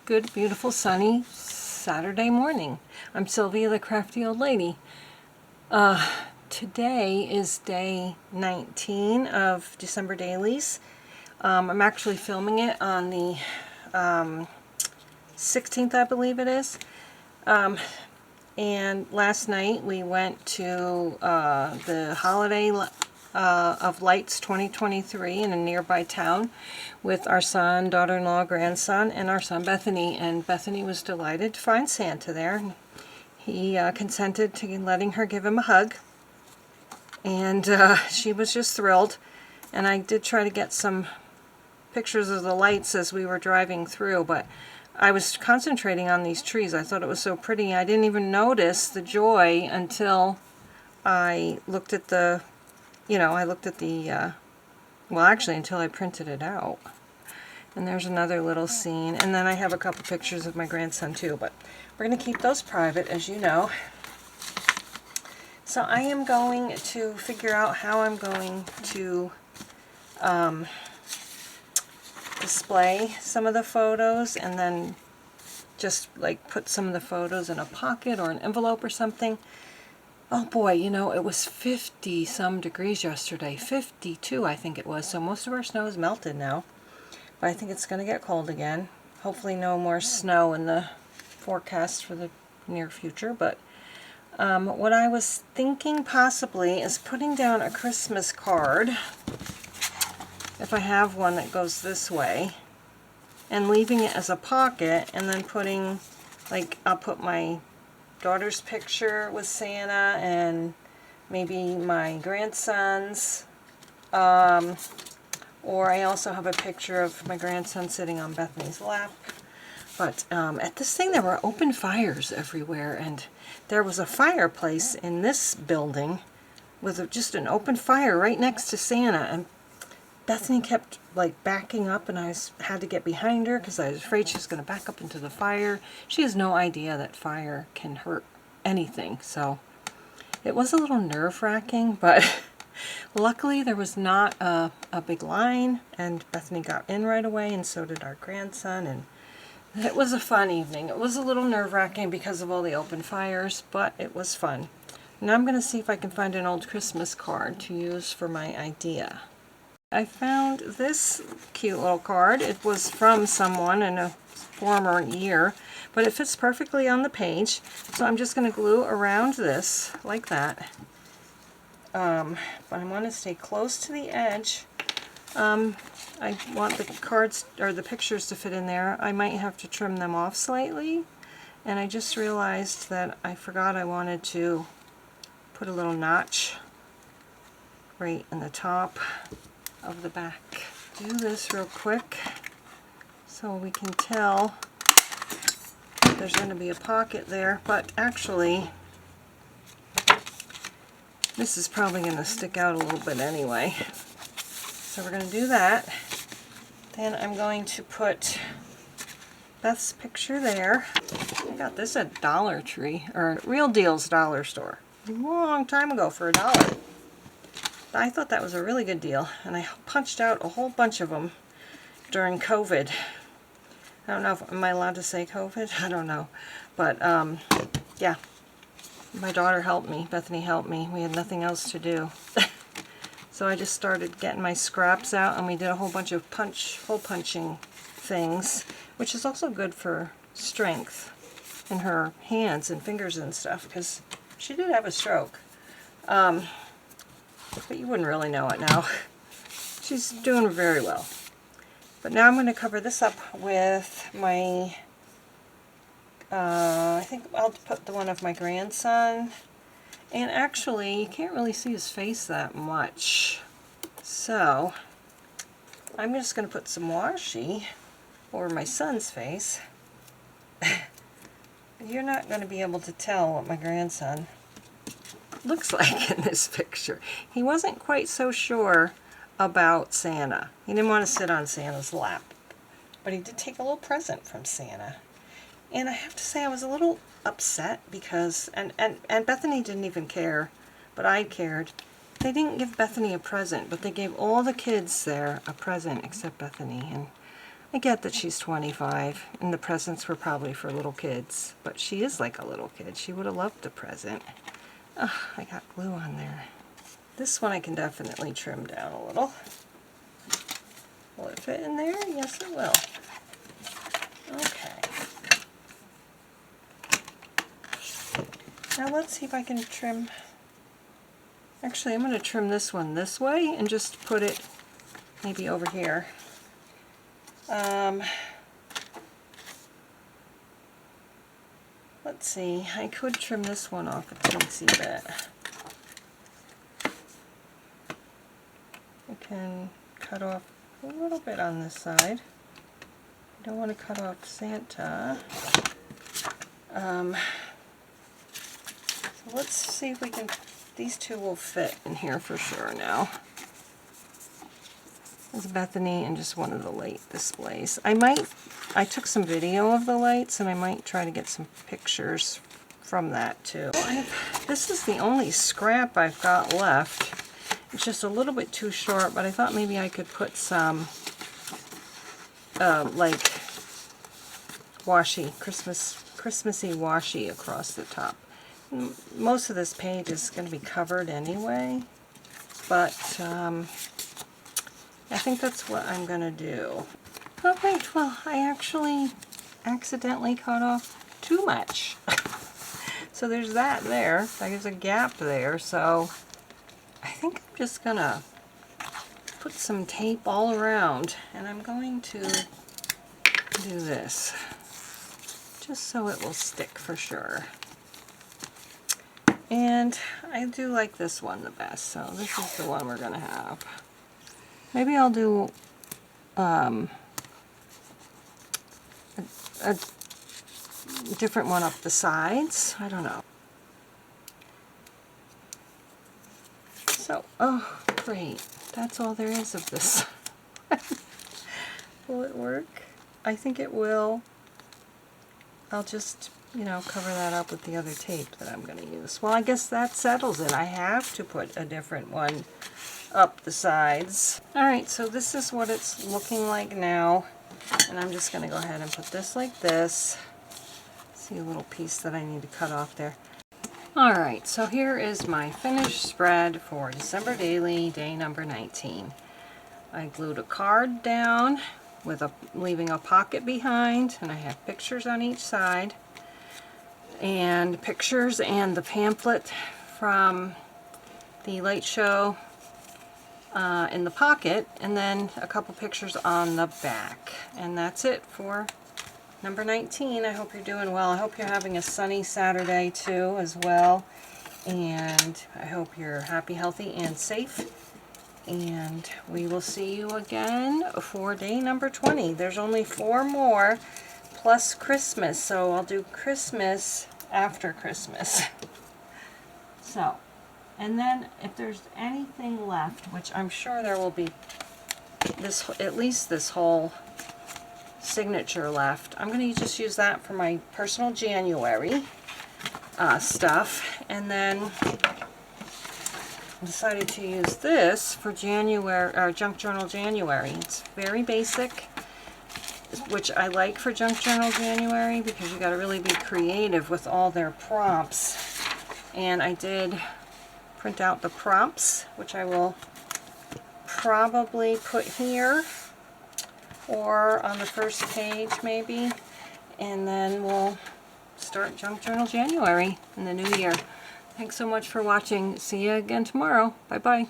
Good, beautiful, sunny Saturday morning. I'm Sylvia, the crafty old lady. Today is day 19 of December dailies. I'm actually filming it on the 16th, I believe it is. And last night we went to the Holiday of Lights 2023 in a nearby town with our son, daughter-in-law, grandson, and our son Bethany. And Bethany was delighted to find Santa there. He consented to letting her give him a hug, and she was just thrilled. And I did try to get some pictures of the lights as we were driving through, but I was concentrating on these trees. I thought it was so pretty. I didn't even notice the joy until I looked at the, well, actually until I printed it out. And there's another little scene. And then I have a couple pictures of my grandson too, but we're going to keep those private, as you know. So I am going to figure out how I'm going to display some of the photos, and then just like put some of the photos in a pocket or an envelope or something. Oh boy, it was 50 some degrees yesterday, 52 I think it was, so most of our snow is melted now, but I think it's going to get cold again. Hopefully no more snow in the forecast for the near future, but what I was thinking possibly is putting down a Christmas card, if I have one that goes this way, and leaving it as a pocket, and then putting, like, I'll put my daughter's picture with Santa and maybe my grandson's, or I also have a picture of my grandson sitting on Bethany's lap. But at this thing there were open fires everywhere, and there was a fireplace in this building with just an open fire right next to Santa, and Bethany kept like backing up, and I had to get behind her because I was afraid she was going to back up into the fire. She has no idea that fire can hurt anything, so it was a little nerve-wracking, but luckily there was not a big line, and Bethany got in right away, and so did our grandson, and it was a fun evening. It was a little nerve-wracking because of all the open fires, but it was fun. Now I'm going to see if I can find an old Christmas card to use for my idea. I found this cute little card. It was from someone in a former year, but it fits perfectly on the page. So I'm just going to glue around this like that. But I want to stay close to the edge. I want the cards or the pictures to fit in there. I might have to trim them off slightly. And I just realized that I forgot I wanted to put a little notch right in the top of the back. Do this real quick so we can tell there's going to be a pocket there, but actually this is probably going to stick out a little bit anyway. So we're going to do that. Then I'm going to put Beth's picture there. I got this at Dollar Tree, or Real Deal's dollar store, a long time ago for $1. I thought that was a really good deal, and I punched out a whole bunch of them during COVID. I don't know if, am I allowed to say COVID? I don't know. But, yeah. My daughter helped me. Bethany helped me. We had nothing else to do. So I just started getting my scraps out, and we did a whole bunch of hole punching things, which is also good for strength in her hands and fingers and stuff, because she did have a stroke. But you wouldn't really know it now. She's doing very well. But now I'm going to cover this up with my, I think I'll put the one of my grandson. And actually, you can't really see his face that much. So, I'm just going to put some washi over my son's face. You're not going to be able to tell what my grandson looks like in this picture. He wasn't quite so sure about Santa. He didn't want to sit on Santa's lap. But he did take a little present from Santa. And I have to say I was a little upset because, and Bethany didn't even care, but I cared. They didn't give Bethany a present, but they gave all the kids there a present except Bethany. And I get that she's 25 and the presents were probably for little kids, but she is like a little kid. She would have loved a present. Ugh, I got glue on there. This one I can definitely trim down a little. Will it fit in there? Yes, it will. Okay. Now let's see if I can trim. Actually, I'm going to trim this one this way and just put it maybe over here. Let's see, I could trim this one off a teensy bit. I can cut off a little bit on this side. I don't want to cut off Santa. So let's see if we can, these two will fit in here for sure now. There's Bethany and just one of the light displays. I took some video of the lights and I might try to get some pictures from that too. This is the only scrap I've got left. It's just a little bit too short, but I thought maybe I could put some like washi, Christmassy washi across the top. Most of this page is going to be covered anyway, but I think that's what I'm going to do. Oh wait, well, I actually accidentally cut off too much. So there's that there. There's a gap there, so I think I'm just going to put some tape all around, and I'm going to do this just so it will stick for sure. And I do like this one the best, so this is the one we're going to have. Maybe I'll do a different one up the sides. I don't know. So, oh, great. That's all there is of this. Will it work? I think it will. I'll just, you know, cover that up with the other tape that I'm going to use. Well, I guess that settles it. I have to put a different one up the sides. Alright, so this is what it's looking like now. And I'm just going to go ahead and put this like this. See a little piece that I need to cut off there. Alright, so here is my finished spread for December Daily, day number 19. I glued a card down with leaving a pocket behind, and I have pictures on each side. And pictures and the pamphlet from the light show in the pocket, and then a couple pictures on the back. And that's it for number 19. I hope you're doing well. I hope you're having a sunny Saturday too as well. And I hope you're happy, healthy, and safe. And we will see you again for day number 20. There's only 4 more plus Christmas. So I'll do Christmas after Christmas. So, and then if there's anything left, which I'm sure there will be this, at least this whole signature left, I'm going to just use that for my personal January stuff. And then I decided to use this for January, or Junk Journal January. It's very basic, which I like for Junk Journal January because you got to really be creative with all their prompts. And I did print out the prompts, which I will probably put here or on the first page maybe, and then we'll start Junk Journal January in the new year. Thanks so much for watching. See you again tomorrow. Bye bye.